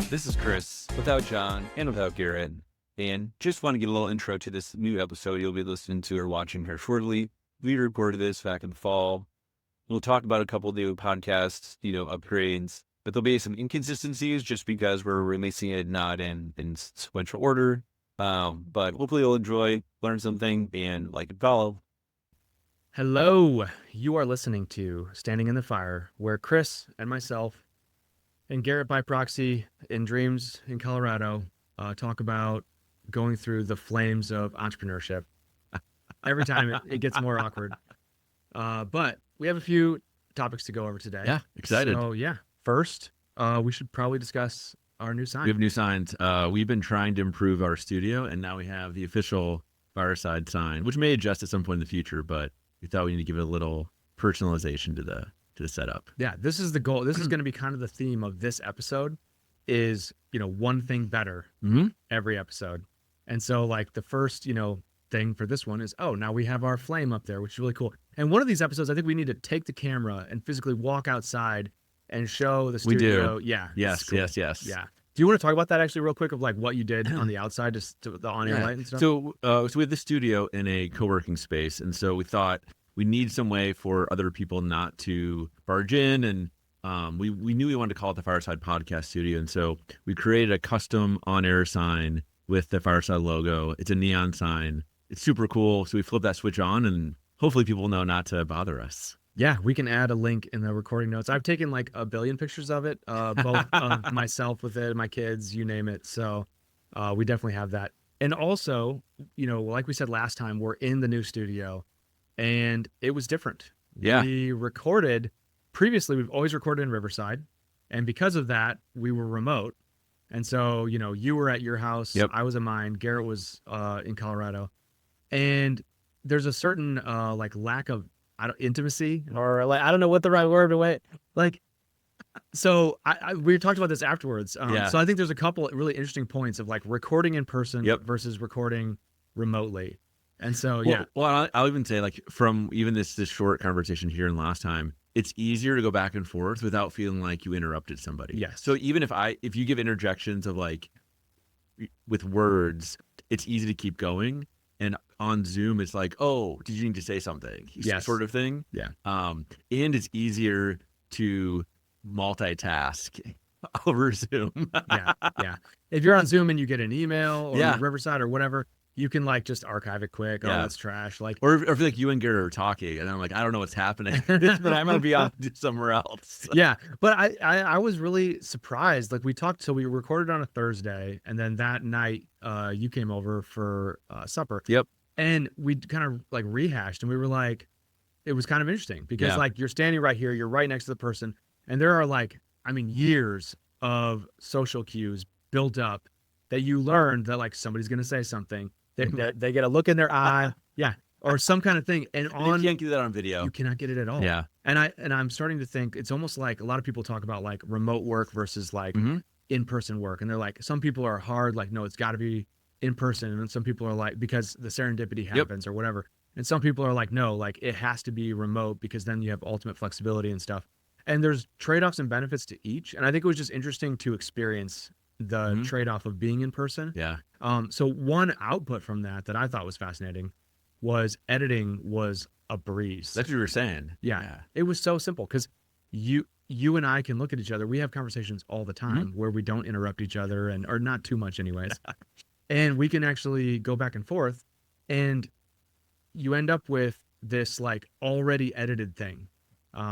This is Kris, without John and without Garrett. And just want to get a little intro to this new episode you'll be listening to or watching here shortly. We recorded this back in the fall. We'll talk about a couple new podcasts, upgrades, but there'll be some inconsistencies just because we're releasing it not in sequential order. But hopefully you'll enjoy, learn something, and like and follow. Hello, you are listening to Standing in the Fire, where Kris and myself and Garrett by proxy in Dreams in Colorado talk about going through the flames of entrepreneurship. Every time it gets more awkward. But we have a few topics to go over today. Yeah, excited. So first, we should probably discuss our new sign. We have new signs. We've been trying to improve our studio, and now we have the official Fireside sign, which may adjust at some point in the future, but we thought we need to give it a little personalization to the setup. Yeah, this is the goal. This is going to be kind of the theme of this episode is, one thing better every episode. And so like the first, thing for this one is, now we have our flame up there, which is really cool. And one of these episodes, I think we need to take the camera and physically walk outside and show the studio. We do. Yeah. Yes. Cool. Yes. Yeah. Do you want to talk about that actually real quick of like what you did on the outside, just to the on-air light and stuff? So we have the studio in a co-working space. And so we thought we need some way for other people not to barge in. And we knew we wanted to call it the Fireside Podcast Studio. And so we created a custom on-air sign with the Fireside logo. It's a neon sign. It's super cool. So we flip that switch on and hopefully people know not to bother us. Yeah, we can add a link in the recording notes. I've taken like 1 billion pictures of it, both of myself with it, my kids, you name it. So we definitely have that. And also, like we said last time, we're in the new studio and it was different. Yeah. We recorded, previously we've always recorded in Riverside. And because of that, we were remote. And so, you were at your house, Yep. I was at mine, Garrett was in Colorado. And there's a certain lack of intimacy, or like I don't know what the right word away. Like, so we talked about this afterwards. So I think there's a couple of really interesting points of like recording in person versus recording remotely. And so Well, I'll even say like from even this short conversation here and last time, it's easier to go back and forth without feeling like you interrupted somebody. Yes. So even if you give interjections of like with words, it's easy to keep going. And on Zoom, it's like, oh, did you need to say something? Yes. Sort of thing. Yeah. And it's easier to multitask over Zoom. Yeah. If you're on Zoom and you get an email or Riverside or whatever, you can like just archive it quick. Oh, that's trash. Like, or if like you and Garrett are talking and I'm like, I don't know what's happening, but I'm gonna be on somewhere else. Yeah. But I was really surprised. Like we talked, so we recorded on a Thursday, and then that night you came over for supper. Yep. And we kind of like rehashed, and we were like, it was kind of interesting because like you're standing right here, you're right next to the person, and there are like, years of social cues built up that you learned that like somebody's gonna say something. They get a look in their eye, or some kind of thing. And you can't get that on video. You cannot get it at all. Yeah. And I'm starting to think it's almost like a lot of people talk about like remote work versus like in-person work. And they're like, some people are hard, like, no, it's got to be in person. And then some people are like, because the serendipity happens or whatever. And some people are like, no, like it has to be remote because then you have ultimate flexibility and stuff. And there's trade-offs and benefits to each. And I think it was just interesting to experience the trade-off of being in person. Yeah. So one output from that I thought was fascinating was editing was a breeze. That's what you were saying. Yeah. It was so simple because you and I can look at each other. We have conversations all the time where we don't interrupt each other or not too much anyways. And we can actually go back and forth and you end up with this like already edited thing.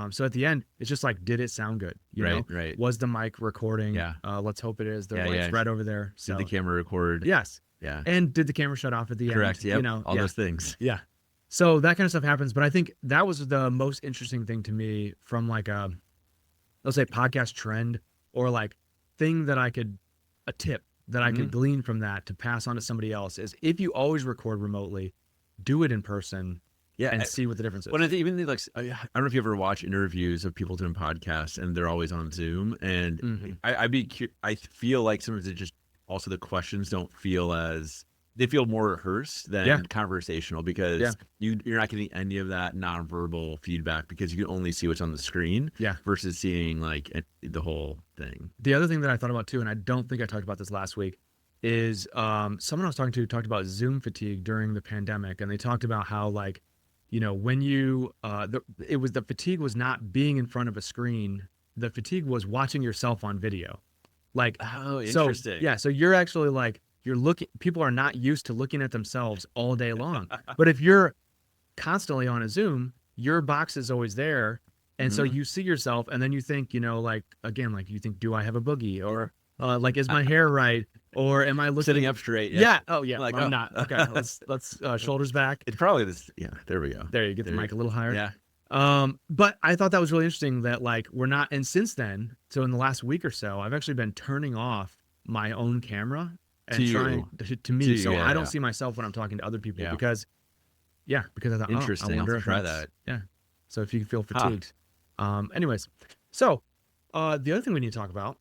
So at the end, it's just like, did it sound good? You know? Right. Was the mic recording? Yeah. Let's hope it is. The light's right over there. So. Did the camera record? Yes. Yeah. And did the camera shut off at the end? Correct. Yep. All yeah. those things. Yeah. So that kind of stuff happens. But I think that was the most interesting thing to me from like a, let's say podcast trend or like thing that a tip that I could glean from that to pass on to somebody else is if you always record remotely, do it in person. Yeah, and see what the difference is. Well, even like, I don't know if you ever watch interviews of people doing podcasts and they're always on Zoom. And I feel like sometimes it just also the questions don't feel as, they feel more rehearsed than conversational because you're not getting any of that nonverbal feedback because you can only see what's on the screen versus seeing like the whole thing. The other thing that I thought about too, and I don't think I talked about this last week, is someone I was talking to talked about Zoom fatigue during the pandemic, and they talked about how like, when you the fatigue was not being in front of a screen. The fatigue was watching yourself on video. Like, Oh, so interesting. yeah, so you're actually like people are not used to looking at themselves all day long. But if you're constantly on a Zoom, your box is always there. And so you see yourself and then you think, like, again, like you think, do I have a boogie? Or like, is my hair right? Or am I looking Sitting up straight? Yeah. Oh yeah. Like, I'm not. Okay. Let's shoulders back. It's probably this. Yeah, there we go. There, you get the mic a little higher. Yeah. But I thought that was really interesting that like we're not, and since then, so in the last week or so, I've actually been turning off my own camera and trying to me. So I don't see myself when I'm talking to other people because I thought, interesting. I wonder I'll if try that. Yeah. So if you feel fatigued. Anyways, so the other thing we need to talk about,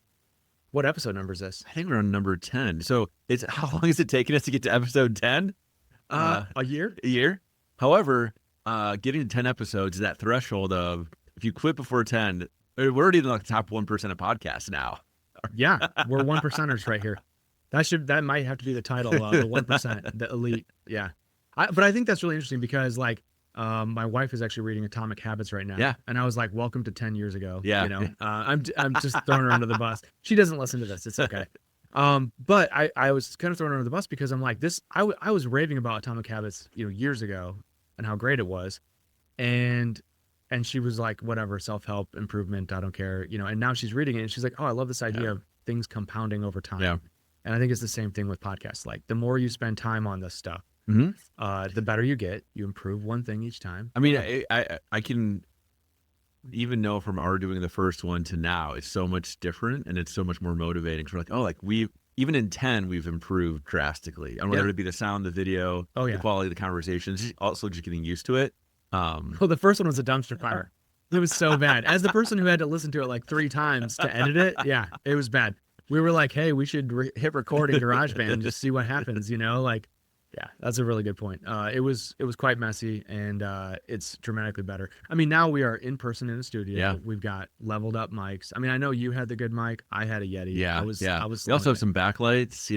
what episode number is this? I think we're on number 10. So how long is it taking us to get to episode 10? A year? A year. However, getting to 10 episodes is that threshold of if you quit before 10, we're already in like the top 1% of podcasts now. Yeah, we're 1%ers right here. That might have to be the title, the 1%, the elite. Yeah. But I think that's really interesting because like my wife is actually reading Atomic Habits right now. Yeah. And I was like, welcome to 10 years ago. Yeah. I'm just throwing her under the bus. She doesn't listen to this. It's okay. But I was kind of throwing her under the bus because I'm like I was raving about Atomic Habits, years ago and how great it was. And she was like, whatever, self-help, improvement, I don't care, and now she's reading it and she's like, oh, I love this idea of things compounding over time. Yeah. And I think it's the same thing with podcasts. Like the more you spend time on this stuff, the better you get. You improve one thing each time. I mean, I can even know from our doing the first one to now, it's so much different and it's so much more motivating. So we're like, oh, like even in 10, we've improved drastically. And whether it be the sound, the video, the quality of the conversations, also just getting used to it. Well, the first one was a dumpster fire. It was so bad. As the person who had to listen to it like 3 times to edit it, yeah, it was bad. We were like, hey, we should hit record in GarageBand and just see what happens, like, yeah, that's a really good point. It was quite messy and it's dramatically better. I mean, now we are in person in the studio. Yeah. We've got leveled up mics. I mean, I know you had the good mic. I had a Yeti. Yeah. We also have some backlights,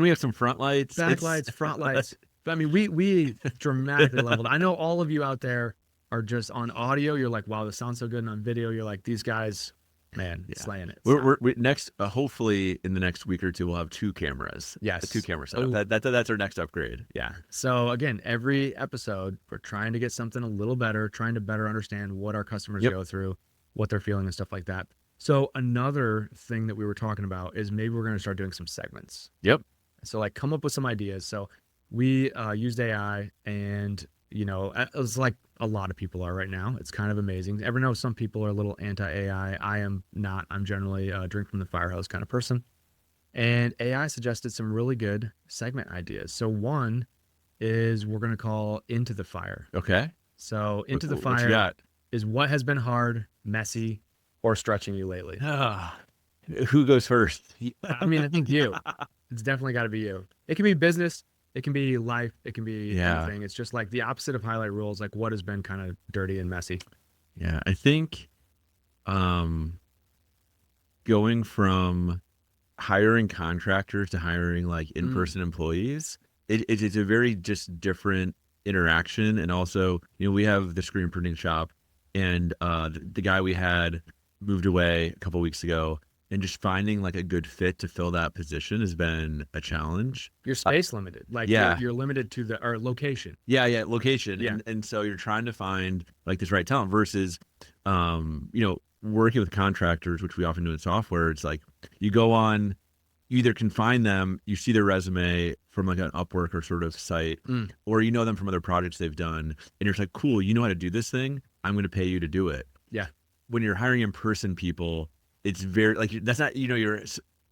we have some front lights. Backlights, front lights. I mean, we dramatically leveled. I know all of you out there are just on audio. You're like, wow, this sounds so good. And on video, you're like, these guys, man, slaying it. We're next. Hopefully, in the next week or two, we'll have 2 cameras. Yes, a 2 camera setup. That's our next upgrade. Yeah. So again, every episode, we're trying to get something a little better, trying to better understand what our customers go through, what they're feeling, and stuff like that. So another thing that we were talking about is maybe we're going to start doing some segments. Yep. So like, come up with some ideas. So we used AI, and it's like a lot of people are right now. It's kind of amazing. Ever know some people are a little anti-AI. I am not. I'm generally a drink from the fire hose kind of person. And AI suggested some really good segment ideas. So one is we're going to call Into the Fire. Okay. So Into the Fire is what has been hard, messy, or stretching you lately. Who goes first? I mean, I think you. It's definitely got to be you. It can be business. It can be life. It can be anything. It's just like the opposite of highlight rules, like what has been kind of dirty and messy. Yeah, I think going from hiring contractors to hiring like in-person employees, it's a very just different interaction. And also, we have the screen printing shop, and the guy we had moved away a couple of weeks ago. And just finding like a good fit to fill that position has been a challenge. You're space limited. Like you're limited to the location. Yeah, location. Yeah. And so you're trying to find like this right talent versus, working with contractors, which we often do in software. It's like you go on, you either can find them, you see their resume from like an Upwork or sort of site, or you know them from other projects they've done. And you're like, cool, you know how to do this thing. I'm going to pay you to do it. Yeah. When you're hiring in-person people, it's very like that's not you're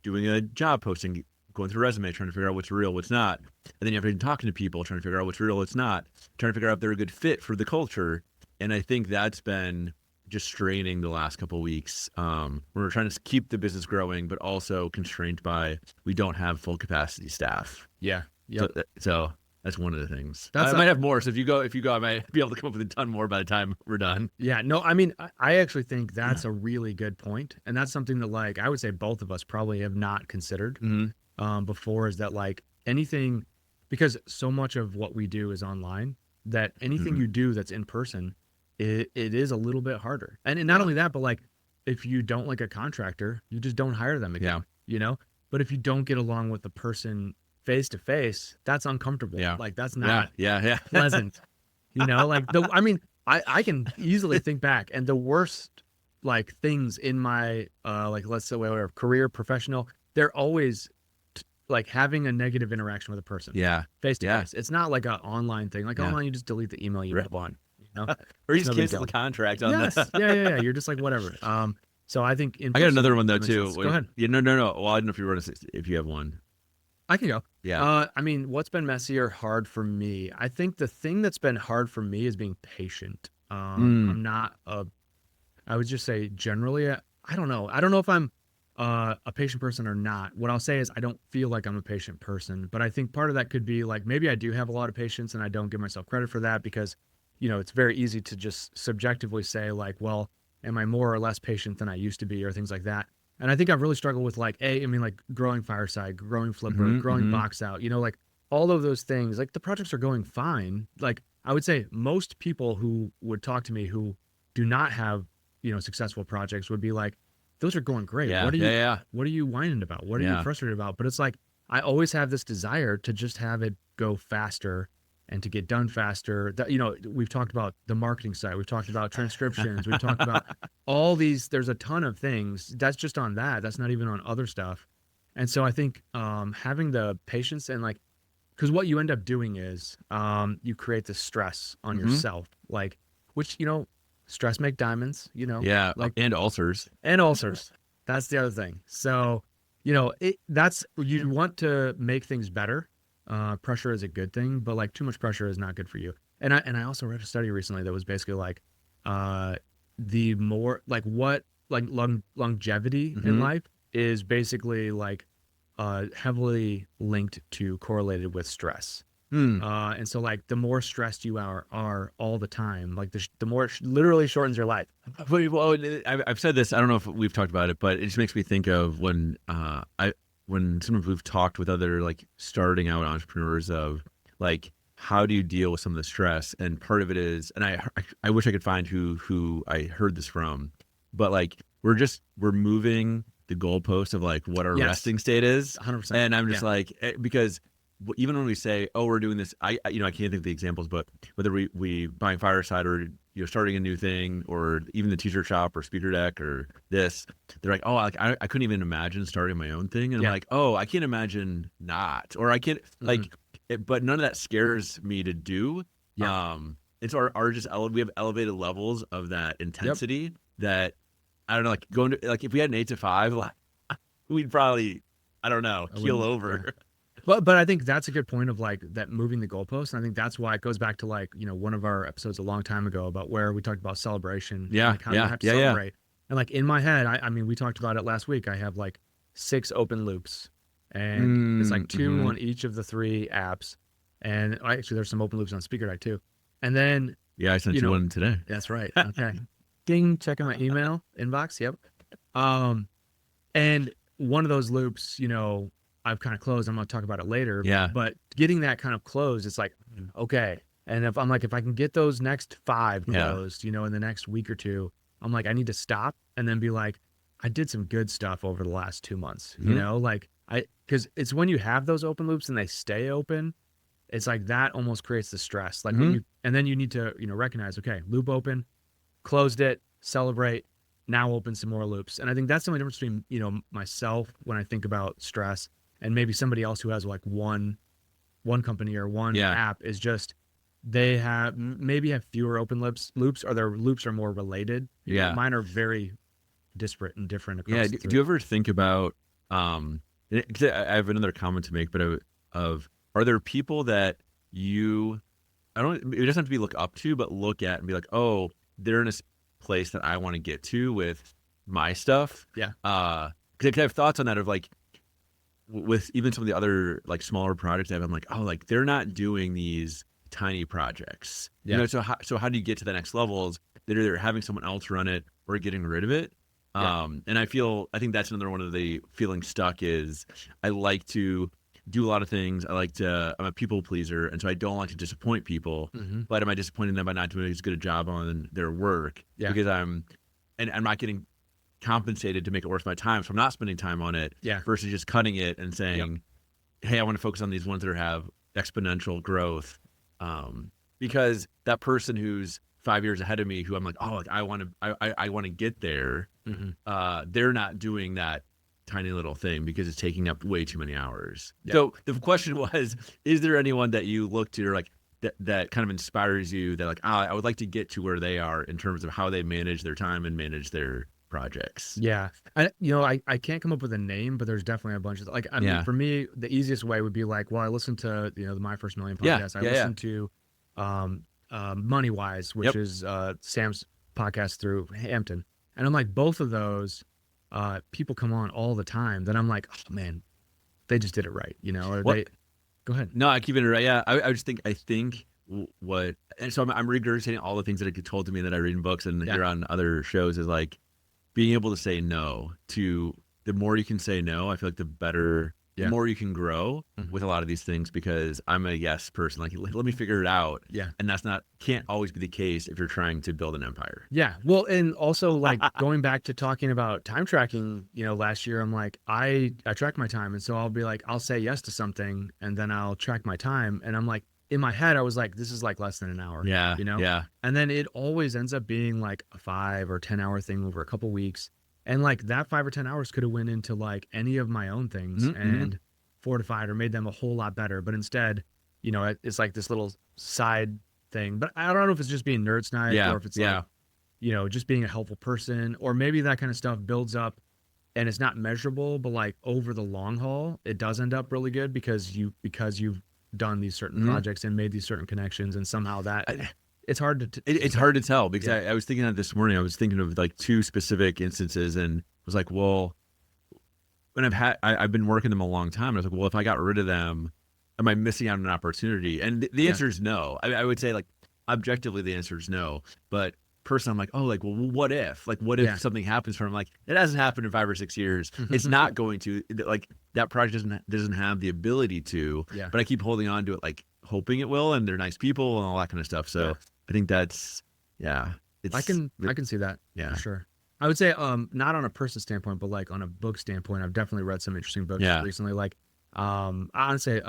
doing a job posting, going through a resume, trying to figure out what's real, what's not, and then you have to be talking to people, trying to figure out what's real, what's not, trying to figure out if they're a good fit for the culture. And I think that's been just straining the last couple of weeks. We're trying to keep the business growing, but also constrained by we don't have full capacity staff. Yeah. Yep. So That's one of the things. That's I might have more. So if you go, I might be able to come up with a ton more by the time we're done. Yeah, no, I mean, I actually think that's a really good point, and that's something that like I would say both of us probably have not considered before. Is that like anything, because so much of what we do is online, that anything you do that's in person, it is a little bit harder. And not only that, but like if you don't like a contractor, you just don't hire them again. You know, but if you don't get along with the person face to face, that's uncomfortable. Yeah. Like that's not yeah. pleasant. You know, like I mean, I can easily think back, and the worst like things in my like let's say whatever career professional, they're always like having a negative interaction with a person. Yeah. Face to face. It's not like an online thing. Like Yeah. online, you just delete the email you want. You know, Or you just no big cancel the deal. contract on Yes. this. Yeah. You're just like whatever. So I think I got another one though too. Go ahead. Yeah, no. Well, I don't know if you wrote if you have one. I can go. Yeah. I mean, what's been messy or hard for me? I think the thing that's been hard for me is being patient. I'm not I would just say generally, I don't know. I don't know if I'm a patient person or not. What I'll say is I don't feel like I'm a patient person, but I think part of that could be like maybe I do have a lot of patience and I don't give myself credit for that because, you know, it's very easy to just subjectively say like, well, am I more or less patient than I used to be or things like that. And I think I've really struggled with like, I mean, like growing Fireside, growing Flipper, growing Box Out, you know, like all of those things, like the projects are going fine. Like I would say most people who would talk to me who do not have, you know, successful projects would be like, those are going great. Yeah. What are you whining about? What are you frustrated about? But it's like, I always have this desire to just have it go faster and to get done faster. That, you know, we've talked about the marketing side. We've talked about transcriptions. We've talked about all these, there's a ton of things that's just on that. That's not even on other stuff. And so I think having the patience and like, because what you end up doing is you create the stress on yourself, like, which, you know, stress make diamonds, you know. Yeah. Like, and ulcers. That's the other thing. So, you know, that's, you want to make things better. Pressure is a good thing, but like too much pressure is not good for you. And I also read a study recently that was basically like, the more like what like longevity in life is basically like, heavily linked to correlated with stress. And so like the more stressed you are all the time, like the more literally shortens your life. Well, I've said this. I don't know if we've talked about it, but it just makes me think of when some of we've talked with other like starting out entrepreneurs of like how do you deal with some of the stress, and part of it is, and I wish I could find who I heard this from, but like we're moving the goalpost of like what our resting state is, 100%. and I'm just like because even when we say, oh, we're doing this, I can't think of the examples, but whether we buying Fireside or starting a new thing or even the t-shirt shop or speaker deck or this, they're like, oh, like I couldn't even imagine starting my own thing, and I'm like, oh, I can't imagine not, or I can't like, but none of that scares me to do. It's our just we have elevated levels of that intensity that I don't know, like going to like if we had an 8 to 5, like we'd probably keel over. Yeah. But I think that's a good point of like that moving the goalpost. And I think that's why it goes back to like, you know, one of our episodes a long time ago about where we taled about celebration. Yeah. Like how you have to celebrate. And like in my head, I mean, we talked about it last week. I have like 6 open loops and it's like 2 on each of the 3 apps. And actually there's some open loops on speaker deck too. And then, I sent you one today. That's right. Okay. Ding, checking my email inbox. Yep. And one of those loops, you know, I've kind of closed. I'm going to talk about it later. Yeah. But getting that kind of closed, it's like, okay. And if I'm like, if I can get those next 5 closed, you know, in the next week or 2, I'm like, I need to stop and then be like, I did some good stuff over the last 2 months, you know, like because it's when you have those open loops and they stay open, it's like that almost creates the stress. Like when and then you need to, you know, recognize, okay, loop open, closed it, celebrate, now open some more loops. And I think that's the only difference between, you know, myself when I think about stress and maybe somebody else who has like one company or one app is just they have fewer open loops or their loops are more related. Mine are very disparate and different across the 3. Do you ever think about I have another comment to make, but are there people that it doesn't have to be look up to, but look at and be like, oh, they're in a place that I want to get to with my stuff. Yeah. Because I have thoughts on that of like with even some of the other like smaller projects I have, I'm like, oh, like they're not doing these tiny projects. Yeah. You know, so how do you get to the next levels? They're either having someone else run it or getting rid of it. Yeah. And I think that's another one of the feeling stuck is I like to do a lot of things. I'm a people pleaser. And so I don't like to disappoint people, but am I disappointing them by not doing as good a job on their work? Yeah. Because I'm not getting compensated to make it worth my time. So I'm not spending time on it versus just cutting it and saying, hey, I want to focus on these ones that have exponential growth. Because that person who's 5 years ahead of me, who I'm like, oh, like I want to get there. They're not doing that tiny little thing because it's taking up way too many hours. So the question was, is there anyone that you look to or like that kind of inspires you that like, I would like to get to where they are in terms of how they manage their time and manage their projects? Yeah. I can't come up with a name, but there's definitely a bunch of like, I mean, for me, the easiest way would be like, well, I listened to, the My First Million podcast. I listened to Money Wise, which is Sam's podcast through Hampton. And I'm like, both of those people come on all the time that I'm like, oh man, they just did it right, or they go ahead. No, I keep it right. Yeah. I think what, and so I'm regurgitating all the things that get told to me that I read in books and hear on other shows is like being able to say no to the more you can say no, I feel like the better, the more you can grow with a lot of these things because I'm a yes person. Like, let me figure it out. Yeah. And can't always be the case if you're trying to build an empire. Yeah. Well, and also like going back to talking about time tracking, last year, I'm like, I track my time. And so I'll be like, I'll say yes to something and then I'll track my time. And I'm like, in my head, I was like, this is like less than an hour. Yeah. Yeah. And then it always ends up being like a 5 or 10 hour thing over a couple weeks. And like that 5 or 10 hours could have went into like any of my own things and fortified or made them a whole lot better. But instead, it's like this little side thing. But I don't know if it's just being nerd snide or if it's like, just being a helpful person, or maybe that kind of stuff builds up and it's not measurable, but like over the long haul, it does end up really good because you've done these certain projects and made these certain connections, and somehow it's hard to it's hard to tell because I was thinking that this morning. I was thinking of like 2 specific instances and was like, well, when I've been working them a long time. I was like, well, if I got rid of them, am I missing out on an opportunity? And the answer is no. I would say like objectively the answer is no, but personally I'm like, oh, like, well, what if something happens from like, it hasn't happened in 5 or 6 years. It's not going to, like that project doesn't have the ability to, but I keep holding on to it, like hoping it will. And they're nice people and all that kind of stuff. So I think that's, I can see that. Yeah, for sure. I would say, not on a person standpoint, but like on a book standpoint, I've definitely read some interesting books recently. Like, honestly,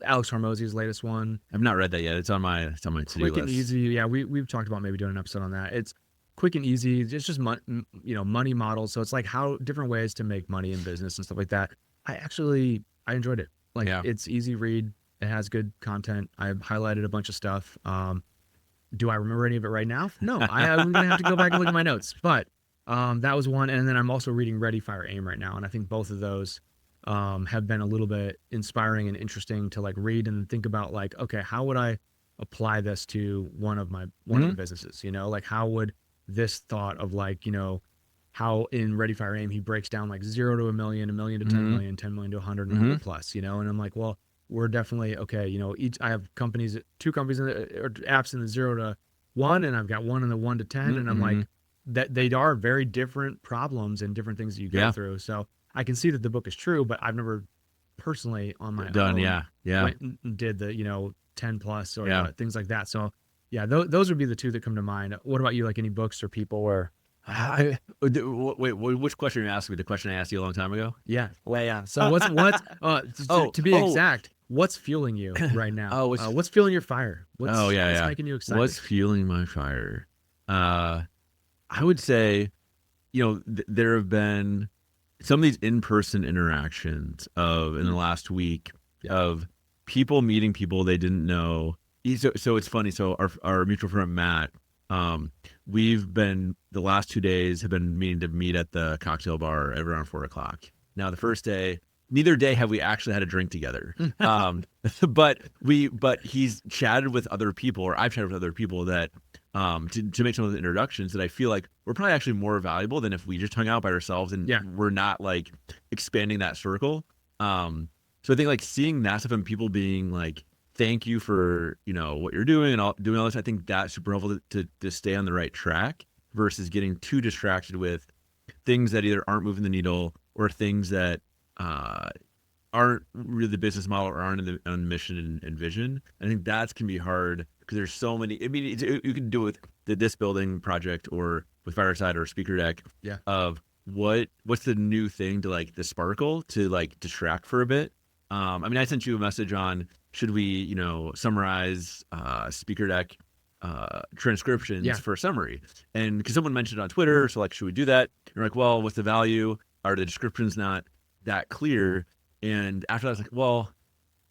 Alex Hormozy's latest one. I've not read that yet. It's on my to-do list. Quick and easy. Yeah, we've talked about maybe doing an episode on that. It's quick and easy. It's just money models. So it's like how different ways to make money in business and stuff like that. I enjoyed it. Like it's easy read. It has good content. I've highlighted a bunch of stuff. Do I remember any of it right now? No, I'm gonna have to go back and look at my notes. But that was one, and then I'm also reading Ready, Fire, Aim right now, and I think both of those have been a little bit inspiring and interesting to like read and think about. Like, okay, how would I apply this to one of the businesses? Like how would this thought of like how in Ready, Fire, Aim he breaks down like 0 to $1 million, $1 million to 10 million, 10 million to 100, and 100 plus. And I'm like, well, we're definitely okay. I have 2 companies or apps in the 0 to 1, and I've got one in the 1 to 10, and I'm like, that they are very different problems and different things that you go through. So I can see that the book is true, but I've never personally on my own went and did the 10 plus or things like that. So those would be the 2 that come to mind. What about you? Like any books or people or? Wait, which question are you asking me? The question I asked you a long time ago? Yeah. Well, yeah. So what's to be exact, what's fueling you right now? What's fueling your fire? What's making you excited? What's fueling my fire? I would say, there have been some of these in-person interactions in the last week of people meeting people they didn't know. So it's funny. So our mutual friend, Matt, we've been, the last 2 days have been meeting to meet at the cocktail bar at around 4:00. Now the first day, neither day have we actually had a drink together. But he's chatted with other people, or I've chatted with other people that, to make some of the introductions that I feel like we're probably actually more valuable than if we just hung out by ourselves and we're not like expanding that circle. So I think like seeing that stuff and people being like, thank you for, what you're doing and doing all this, I think that's super helpful to stay on the right track versus getting too distracted with things that either aren't moving the needle or things that aren't really the business model or aren't on the mission and vision. I think that can be hard because there's so many. I mean, you can do it with this building project or with Fireside or Speaker Deck. Yeah. Of what's the new thing to like the sparkle to like distract for a bit. I mean, I sent you a message on should we, summarize Speaker Deck transcriptions for a summary, and because someone mentioned it on Twitter, so like, should we do that? You're like, well, what's the value? Are the descriptions not that clear? And after that, I was like, well,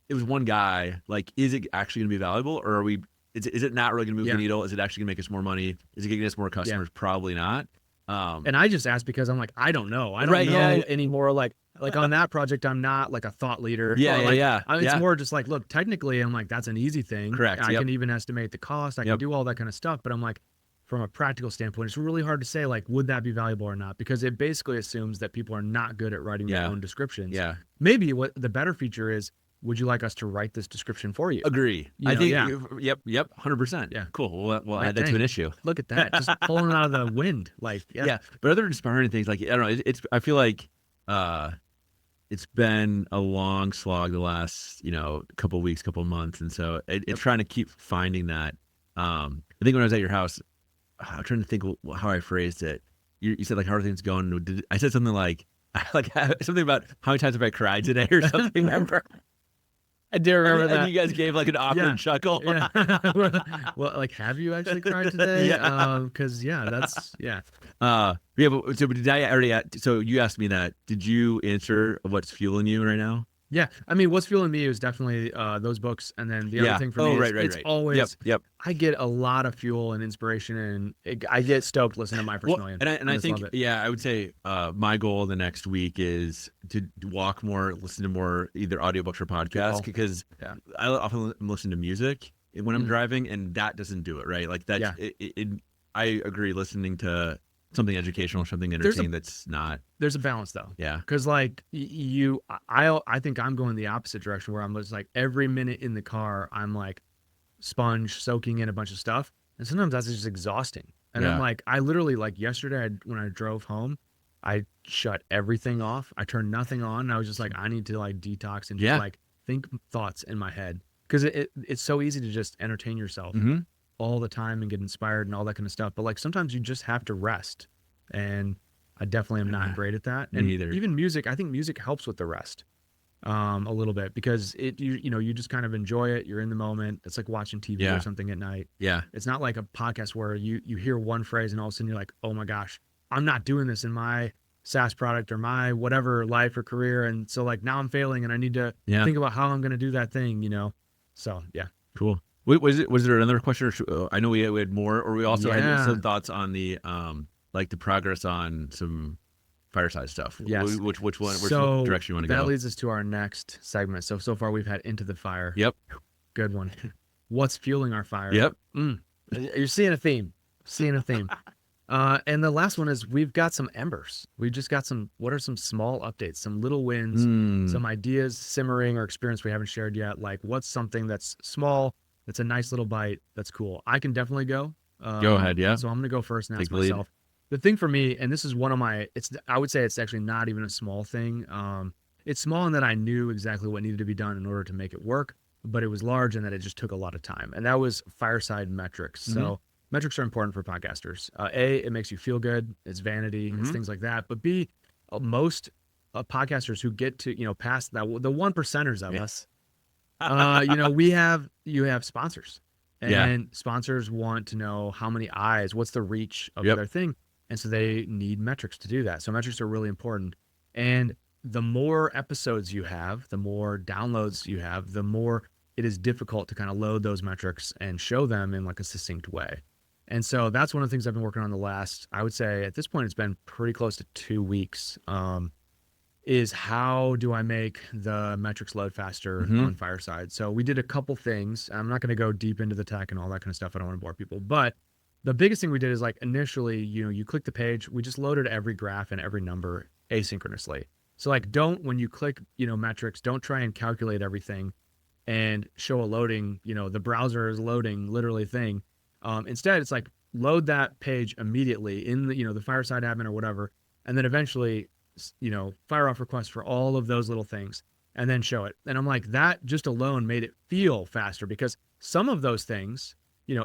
it was one guy. Like, is it actually going to be valuable, or is it not really going to move the needle? Is it actually going to make us more money? Is it going to get us more customers? Probably not. And I just asked because I'm like, I don't know. I don't know anymore. Like on that project, I'm not like a thought leader. It's more just like, look, technically, I'm like, that's an easy thing. Correct. I can even estimate the cost. I can do all that kind of stuff. But I'm like, from a practical standpoint, it's really hard to say, like, would that be valuable or not? Because it basically assumes that people are not good at writing their own descriptions. Yeah. Maybe what the better feature is, would you like us to write this description for you? Agree. I think, yep, 100%. Yeah. Cool. We'll add that to an issue. Look at that. Just pulling it out of the wind. Like, yeah. But other inspiring things, like, I don't know, I feel like it's been a long slog the last, couple weeks, couple months. And so it's trying to keep finding that. I think when I was at your house, I'm trying to think how I phrased it. You said like, how are things going? I said something like something about how many times have I cried today or something. Remember? I do remember that. And you guys gave like an awkward chuckle. Yeah. Well, like, have you actually cried today? Because But did I already? So you asked me that. Did you answer what's fueling you right now? Yeah, I mean, what's fueling me is definitely those books, and then the other thing for me is it's always. Yep. I get a lot of fuel and inspiration, and I get stoked listening to My First Million. And I think I would say my goal the next week is to walk more, listen to more either audiobooks or podcasts because I often listen to music when I'm driving, and that doesn't do it right. Like that, I agree. Listening to something educational, something entertaining that's not. There's a balance though. Yeah. Because like I think I'm going the opposite direction where I'm just like every minute in the car, I'm like sponge soaking in a bunch of stuff. And sometimes that's just exhausting. And I'm like, I literally like yesterday when I drove home, I shut everything off. I turned nothing on. And I was just like, I need to like detox and just like think thoughts in my head. Because it's so easy to just entertain yourself all the time and get inspired and all that kind of stuff. But like sometimes you just have to rest. And I definitely am not great at that. And even music, I think music helps with the rest a little bit because you just kind of enjoy it. You're in the moment. It's like watching TV or something at night. Yeah. It's not like a podcast where you hear one phrase and all of a sudden you're like, oh my gosh, I'm not doing this in my SaaS product or my whatever life or career. And so like now I'm failing and I need to think about how I'm going to do that thing, So yeah. Cool. Was there another question? I know we had more, or we also had some thoughts on the like the progress on some Fireside stuff. Yes. Which one? Which direction you want to go? That leads us to our next segment. So far we've had Into the Fire. Yep. Good one. What's fueling our fire? Yep. You're seeing a theme. And the last one is we've got some embers. We just got what are some small updates, some little wins, some ideas simmering or experience we haven't shared yet. Like what's something that's small, that's a nice little bite, that's cool. I can definitely go. Go ahead. Yeah. So I'm going to go first and ask myself. The thing for me, and this is one of I would say it's actually not even a small thing. It's small in that I knew exactly what needed to be done in order to make it work, but it was large in that it just took a lot of time. And that was Fireside metrics. So metrics are important for podcasters. A, it makes you feel good. It's vanity. It's things like that. But B, most podcasters who get to, past that, the 1%ers of us, you have sponsors. And sponsors want to know how many eyes, what's the reach of their thing. And so they need metrics to do that. So metrics are really important. And the more episodes you have, the more downloads you have, the more it is difficult to kind of load those metrics and show them in like a succinct way. And so that's one of the things I've been working on the last, I would say at this point, it's been pretty close to 2 weeks, is how do I make the metrics load faster on Fireside? So we did a couple things. I'm not going to go deep into the tech and all that kind of stuff. I don't want to bore people, but the biggest thing we did is like initially, you click the page, we just loaded every graph and every number asynchronously. So like, when you click, metrics, don't try and calculate everything and show a loading, the browser is loading literally thing. Instead, it's like load that page immediately in the Fireside admin or whatever, and then eventually, fire off requests for all of those little things and then show it. And I'm like, that just alone made it feel faster, because some of those things,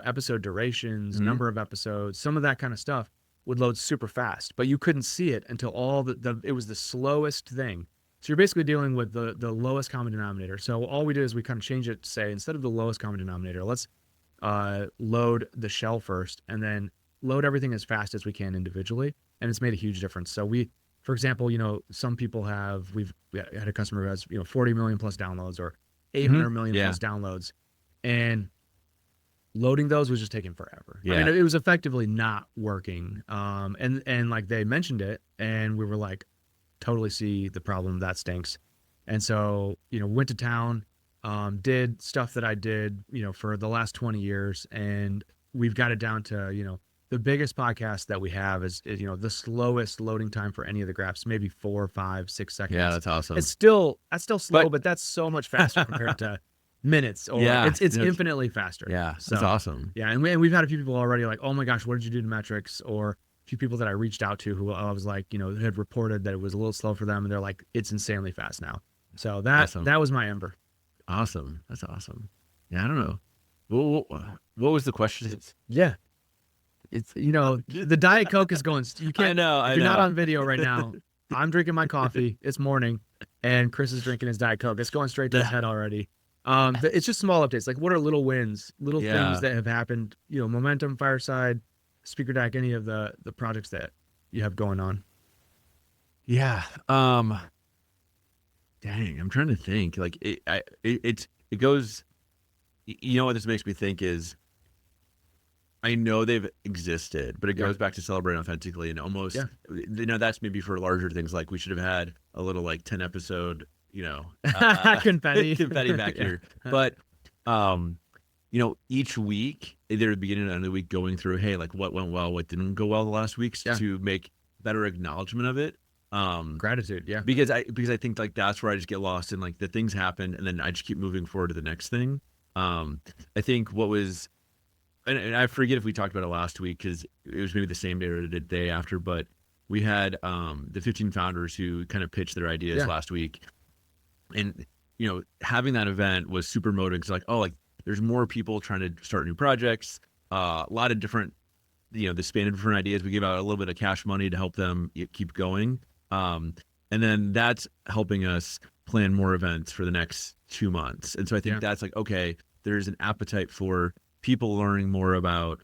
episode durations, number of episodes, some of that kind of stuff would load super fast, but you couldn't see it until it was the slowest thing. So you're basically dealing with the lowest common denominator. So all we did is we kind of changed it to say, instead of the lowest common denominator, let's load the shell first and then load everything as fast as we can individually. And it's made a huge difference. So for example, some people we had a customer who has, 40 million plus downloads or 800 million plus downloads, and loading those was just taking forever. I mean, it was effectively not working. And like they mentioned it, and we were like, totally see the problem. That stinks. And so, went to town, did stuff that I did, for the last 20 years. And we've got it down to, the biggest podcast that we have is the slowest loading time for any of the graphs, maybe 4, 5, 6 seconds. Yeah, that's awesome. That's still slow, but that's so much faster compared to minutes. Or it's infinitely faster. Yeah, so, that's awesome. Yeah, and we've had a few people already like, oh my gosh, what did you do to metrics? Or a few people that I reached out to who I was like, had reported that it was a little slow for them, and they're like, it's insanely fast now. So that was my Ember. Awesome. That's awesome. Yeah, I don't know. What was the question? Yeah. It's the Diet Coke is going. You can't. If you're not on video right now, I'm drinking my coffee. It's morning, and Kris is drinking his Diet Coke. It's going straight to his head already. It's just small updates. Like, what are little wins, little things that have happened? Momentum, Fireside, Speaker Deck, any of the projects that you have going on. Yeah. Dang, I'm trying to think. Like it goes. What this makes me think is, I know they've existed, but it goes back to celebrating authentically, and almost, that's maybe for larger things. Like, we should have had a little 10 episode, confetti back here. But, each week, either the beginning and the end of the week, going through, hey, like, what went well, what didn't go well the last weeks, to make better acknowledgement of it. Gratitude. Yeah. Because I think that's where I just get lost in, the things happen, and then I just keep moving forward to the next thing. I think what was, and I forget if we talked about it last week, because it was maybe the same day or the day after, but we had the 15 founders who kind of pitched their ideas last week. And, having that event was super motivating, because there's more people trying to start new projects, a lot of different, the span of different ideas. We gave out a little bit of cash money to help them keep going. And then that's helping us plan more events for the next 2 months. And so I think that's okay, there's an appetite for people learning more about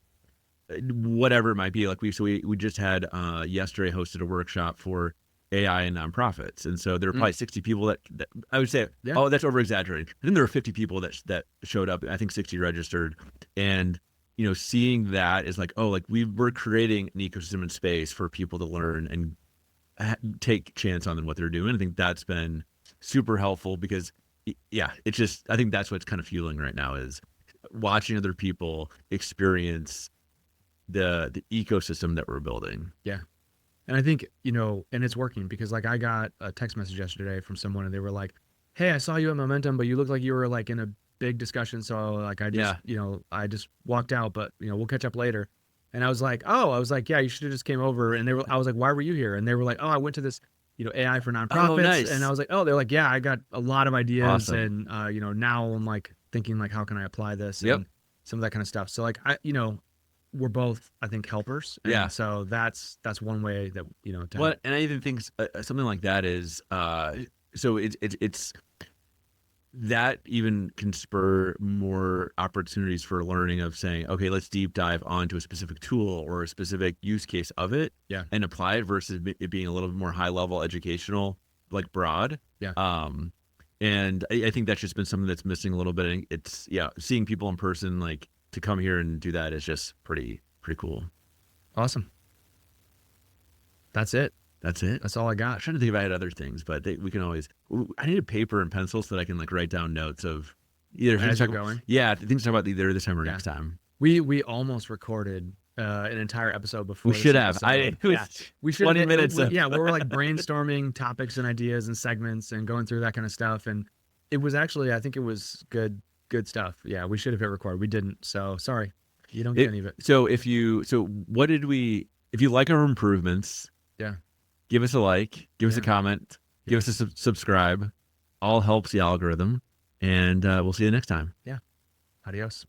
whatever it might be. We just had yesterday hosted a workshop for AI and nonprofits, and so there were probably 60 people that I would say, oh, that's over exaggerating. I think there were 50 people that showed up. I think 60 registered, and seeing that is we're creating an ecosystem and space for people to learn and take chance on what they're doing. I think that's been super helpful, because it's just, I think that's what's kind of fueling right now, is watching other people experience the ecosystem that we're building. Yeah. And I think, and it's working, because I got a text message yesterday from someone, and they were like, hey, I saw you at Momentum, but you look like you were in a big discussion. So I just walked out, but we'll catch up later. And I was like, yeah, you should have just came over. And I was like, why were you here? And they were like, oh, I went to this, AI for nonprofits. Oh, nice. And I was like, oh, they're like, yeah, I got a lot of ideas. Awesome. And, now I'm thinking how can I apply this? And some of that kind of stuff. So we're both, I think, helpers. And so that's one way that, to and I even think something like that is, so it's that even can spur more opportunities for learning, of saying, okay, let's deep dive onto a specific tool or a specific use case of it, and apply it, versus it being a little bit more high level educational, broad. And I think that's just been something that's missing a little bit. And it's seeing people in person, to come here and do that is just pretty cool. Awesome. That's it. That's all I got. I'm trying to think if I had other things, but we can always. I need a paper and pencil so that I can write down notes of either as you're going. Yeah, things to talk about either this time or next time. We almost recorded an entire episode before. We should this have. episode. It was Yeah, we should. 20 minutes. Yeah, we were like brainstorming topics and ideas and segments and going through that kind of stuff. And it was actually, I think it was good stuff. Yeah, we should have hit record. We didn't. So sorry, you don't get any of it. So if you like our improvements, yeah, give us a like, give us a comment, give us a subscribe. All helps the algorithm. And we'll see you next time. Yeah. Adios.